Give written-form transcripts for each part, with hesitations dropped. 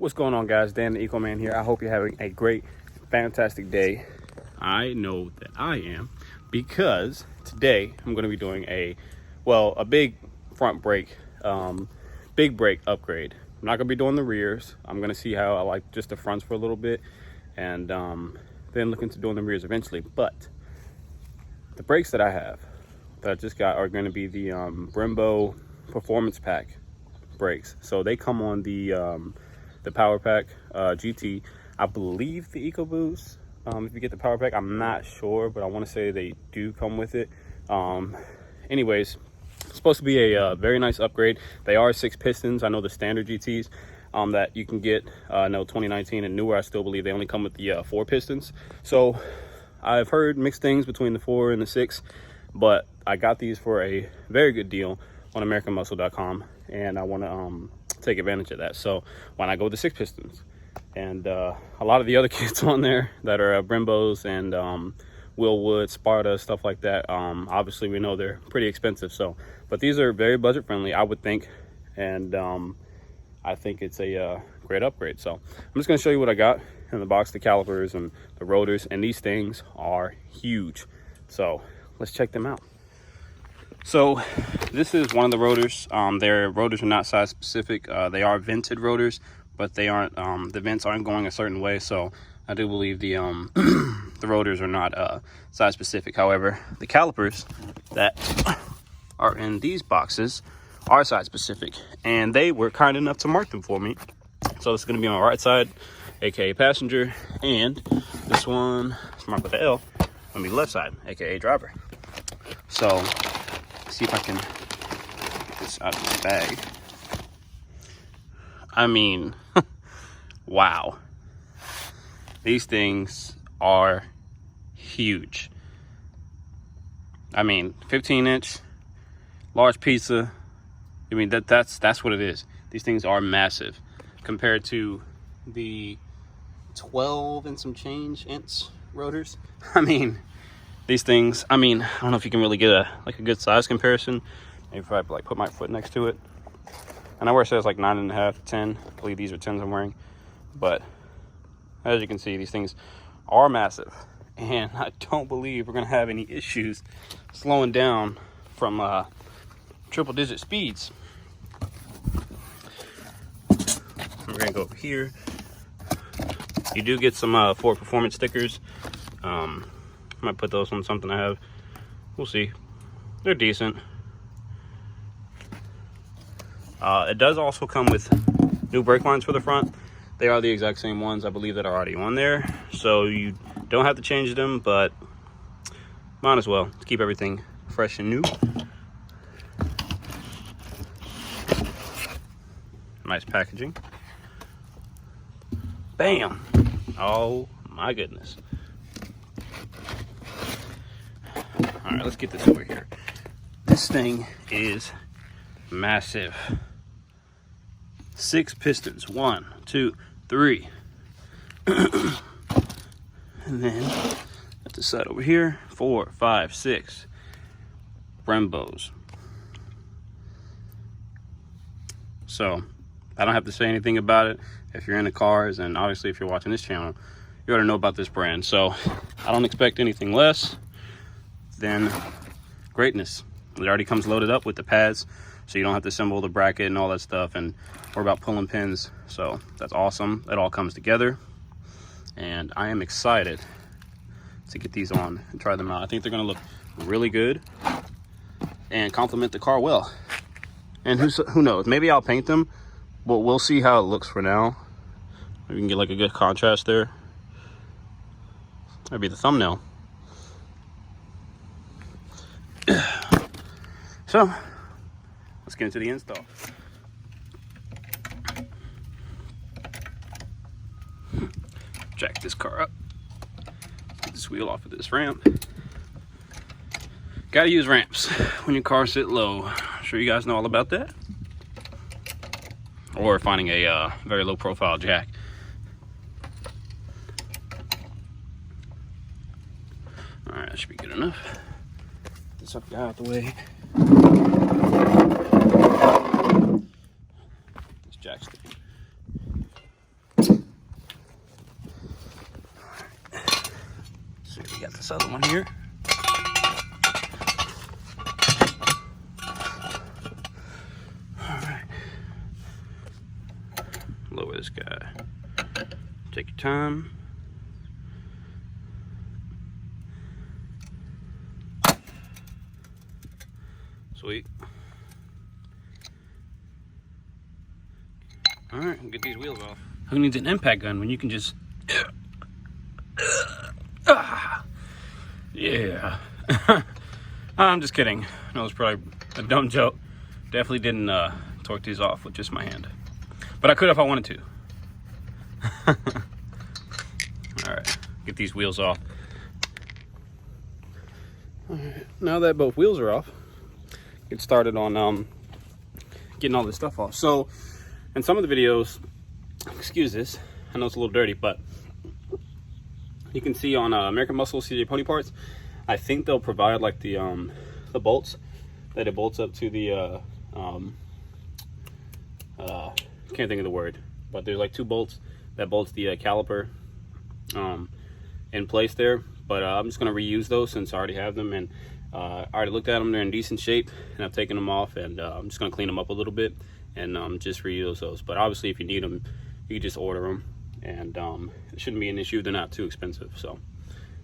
What's going on, guys? Dan the Eco Man here. I hope you're having a great, fantastic day. I know that I am, because today I'm going to be doing a big front brake, big brake upgrade. I'm not going to be doing the rears. I'm going to see how I like just the fronts for a little bit, and then look into doing the rears eventually. But the brakes that I have, that I just got, are going to be the Brembo Performance Pack brakes. So they come on the Power Pack GT. I believe the EcoBoost, if you get the Power Pack, I'm not sure, but I want to say they do come with it. Anyways, it's supposed to be a very nice upgrade. They are 6 pistons. I know the standard GTs that you can get, 2019 and newer, I still believe they only come with the 4 pistons. So I've heard mixed things between the 4 and the 6, but I got these for a very good deal on AmericanMuscle.com, and I want to take advantage of that. So when I go with the 6 pistons, and a lot of the other kits on there that are Brembos and Willwood, Sparta, stuff like that, obviously we know they're pretty expensive. So, but these are very budget friendly, I would think, and I think it's a great upgrade. So I'm just going to show you what I got in the box: the calipers and the rotors, and these things are huge. So let's check them out. So this is one of the rotors. Their rotors are not size specific. They are vented rotors, but they aren't, the vents aren't going a certain way. So I do believe the the rotors are not size specific. However, the calipers that are in these boxes are size specific, and they were kind enough to mark them for me. So it's going to be on my right side, aka passenger, and this one is marked with the L, going to be left side, aka driver. So see if I can get this out of this bag. I mean, wow. These things are huge. I mean, 15-inch, large pizza. I mean, that's what it is. These things are massive compared to the 12 and some change inch rotors. I mean, these things, I mean, I don't know if you can really get a good size comparison. Maybe if I like put my foot next to it. And I wear, it says like 9.5 to 10. I believe these are 10s I'm wearing. But as you can see, these things are massive. And I don't believe we're gonna have any issues slowing down from triple digit speeds. We're gonna go over here. You do get some Ford Performance stickers. I might put those on something I have. We'll see. They're decent. It does also come with new brake lines for the front. They are the exact same ones, I believe, that are already on there. So you don't have to change them, but might as well to keep everything fresh and new. Nice packaging. Bam! Oh my goodness. All right, let's get this over here. This thing is massive. 6 pistons, 1, 2, 3. And then at the side over here, 4, 5, 6 Brembos. So I don't have to say anything about it. If you're into cars, and obviously if you're watching this channel, you already know about this brand. So I don't expect anything less than greatness. It already comes loaded up with the pads, so you don't have to assemble the bracket and all that stuff and worry about pulling pins. So that's awesome. It all comes together, and I am excited to get these on and try them out. I think they're gonna look really good and complement the car well. And who knows, maybe I'll paint them, but we'll see how it looks for now. Maybe we can get like a good contrast there. That'd be the thumbnail. So let's get into the install. Jack this car up. Get this wheel off of this ramp. Gotta use ramps when your car sit low. I'm sure you guys know all about that. Or finding a very low profile jack. All right, that should be good enough. Get this up out of the way. This jack stick. got this other one here. All right. Lower this guy. Take your time. Sweet. All right, get these wheels off. Who needs an impact gun when you can just... Yeah. I'm just kidding. That was probably a dumb joke. Definitely didn't torque these off with just my hand. But I could if I wanted to. All right, get these wheels off. All right, now that both wheels are off, get started on getting all this stuff off. So in some of the videos, excuse this, I know it's a little dirty, but you can see on American Muscle CJ Pony Parts, I think they'll provide like the bolts that it bolts up to the can't think of the word, but there's like 2 bolts that bolts the caliper in place there. But I'm just gonna reuse those since I already have them, and I already looked at them. They're in decent shape, and I've taken them off, and I'm just gonna clean them up a little bit and just reuse those. But obviously, if you need them, you can just order them, and it shouldn't be an issue. They're not too expensive. So,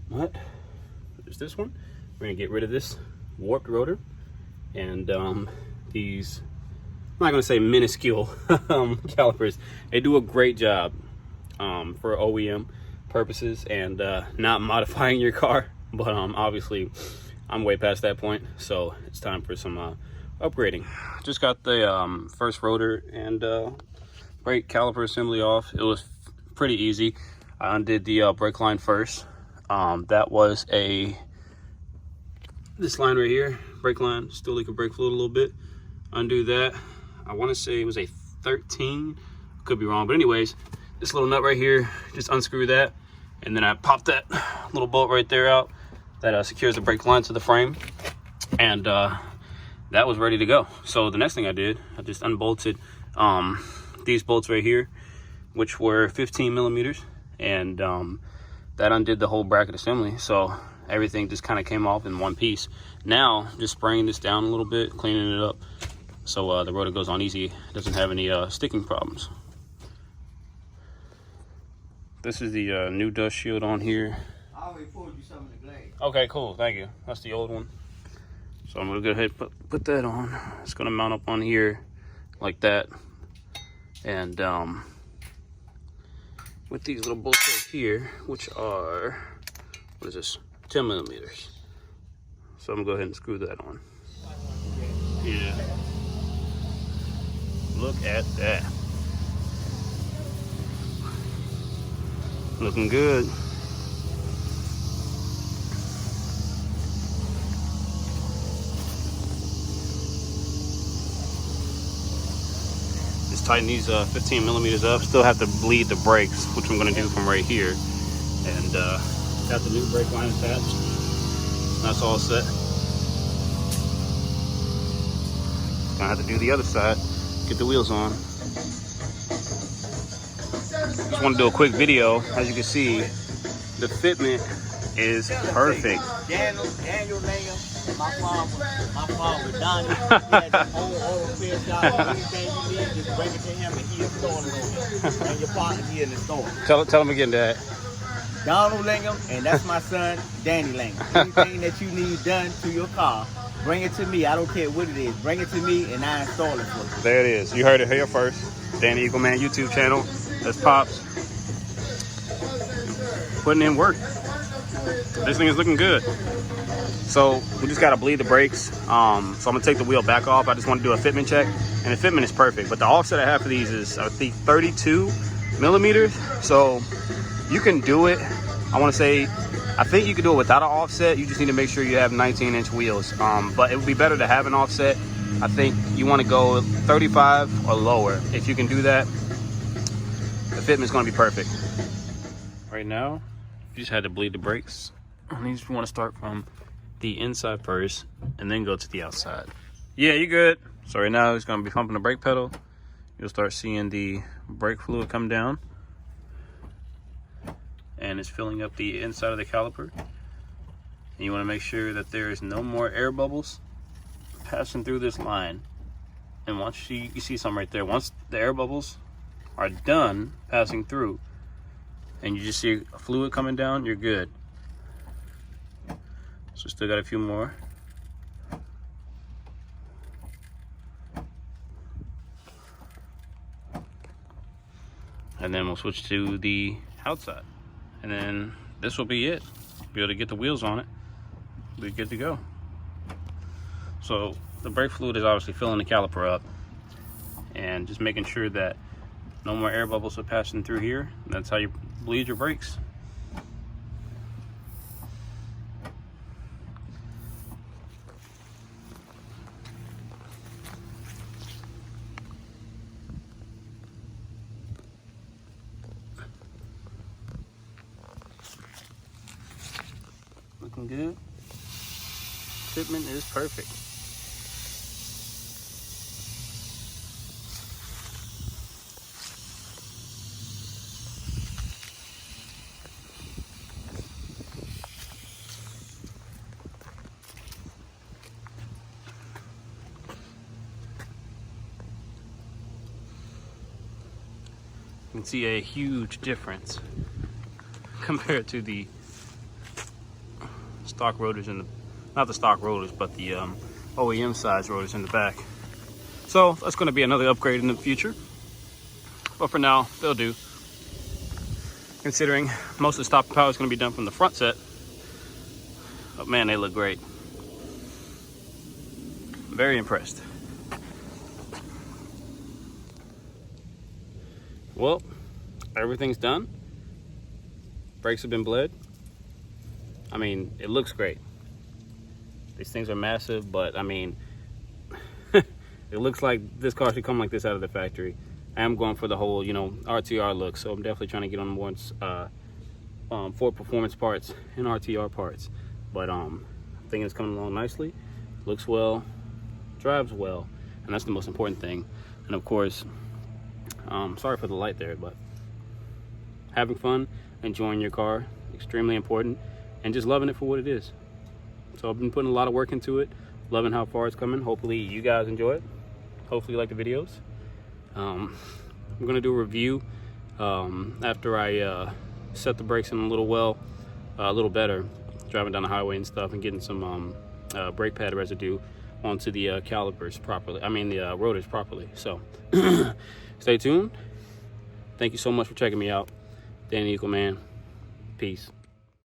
what? There's this one. We're gonna get rid of this warped rotor, and these, I'm not gonna say minuscule calipers. They do a great job for OEM purposes and not modifying your car. But obviously, I'm way past that point, so it's time for some upgrading. Just got the first rotor and brake caliper assembly off. It was pretty easy. I undid the brake line first. That was this line right here, brake line, still leaking brake fluid a little bit. Undo that. I want to say it was a 13, could be wrong, but anyways, this little nut right here, just unscrew that, and then I popped that little bolt right there out that secures the brake line to the frame, and that was ready to go. So the next thing I did, I just unbolted these bolts right here, which were 15 millimeters, and that undid the whole bracket assembly. So everything just kind of came off in one piece. Now just spraying this down a little bit, cleaning it up, so the rotor goes on easy, doesn't have any sticking problems. This is the new dust shield on here. I already poured you some in the glass. Okay, cool, thank you. That's the old one. So I'm gonna go ahead and put that on. It's gonna mount up on here like that. And with these little bolts right here, which are, what is this, 10 millimeters. So I'm gonna go ahead and screw that on. Yeah. Look at that. Looking good. Just tighten these 15 millimeters up. Still have to bleed the brakes, which I'm gonna do from right here. And got the new brake line attached. That's all set. Gonna have to do the other side, get the wheels on. Just want to do a quick video. As you can see, the fitment is perfect. Daniel Lamb, my father Donnie, he had the whole oil clear shop. Anything you need, just bring it to him and he'll install it on you. And your partner here in the store. Tell him again, Dad. Donald Langham, and that's my son, Danny Langham. Anything that you need done to your car, bring it to me. I don't care what it is. Bring it to me, and I install it for you. There it is. You heard it here first. Danny Eagle Man YouTube channel. That's Pops. Putting in work. This thing is looking good. So we just got to bleed the brakes. So I'm going to take the wheel back off. I just want to do a fitment check, and the fitment is perfect. But the offset I have for these is, I think, 32 millimeters. So you can do it. I want to say, I think you can do it without an offset. You just need to make sure you have 19-inch wheels. But it would be better to have an offset. I think you want to go 35 or lower. If you can do that, the fitment's going to be perfect. Right now, you just had to bleed the brakes. And you just want to start from the inside first and then go to the outside. Yeah, you good. So right now, it's going to be pumping the brake pedal. You'll start seeing the brake fluid come down. And it's filling up the inside of the caliper. And you want to make sure that there is no more air bubbles passing through this line. And once you see some right there, once the air bubbles are done passing through and you just see fluid coming down, you're good. So still got a few more. And then we'll switch to the outside. And then this will be it. Be able to get the wheels on it. We're good to go. So the brake fluid is obviously filling the caliper up and just making sure that no more air bubbles are passing through here. That's how you bleed your brakes. Looking good. Fitment is perfect. You can see a huge difference compared to the stock rotors in the, not the stock rotors, but the OEM size rotors in the back. So that's going to be another upgrade in the future, but for now they'll do, considering most of the stopping power is going to be done from the front set. But man, they look great. I'm very impressed. Well, everything's done. Brakes have been bled. I mean, it looks great. These things are massive, but I mean, it looks like this car should come like this out of the factory. I am going for the whole, you know, RTR look, so I'm definitely trying to get on more Ford performance parts and RTR parts. But I think it's coming along nicely. Looks well, drives well, and that's the most important thing. And of course, sorry for the light there, but having fun, enjoying your car, extremely important, and just loving it for what it is. So I've been putting a lot of work into it, loving how far it's coming. Hopefully you guys enjoy it. Hopefully you like the videos. I'm gonna do a review after I set the brakes in a little better, driving down the highway and stuff, and getting some brake pad residue onto the calipers properly. I mean the rotors properly. So stay tuned. Thank you so much for checking me out. Danny Eagle Man. Peace.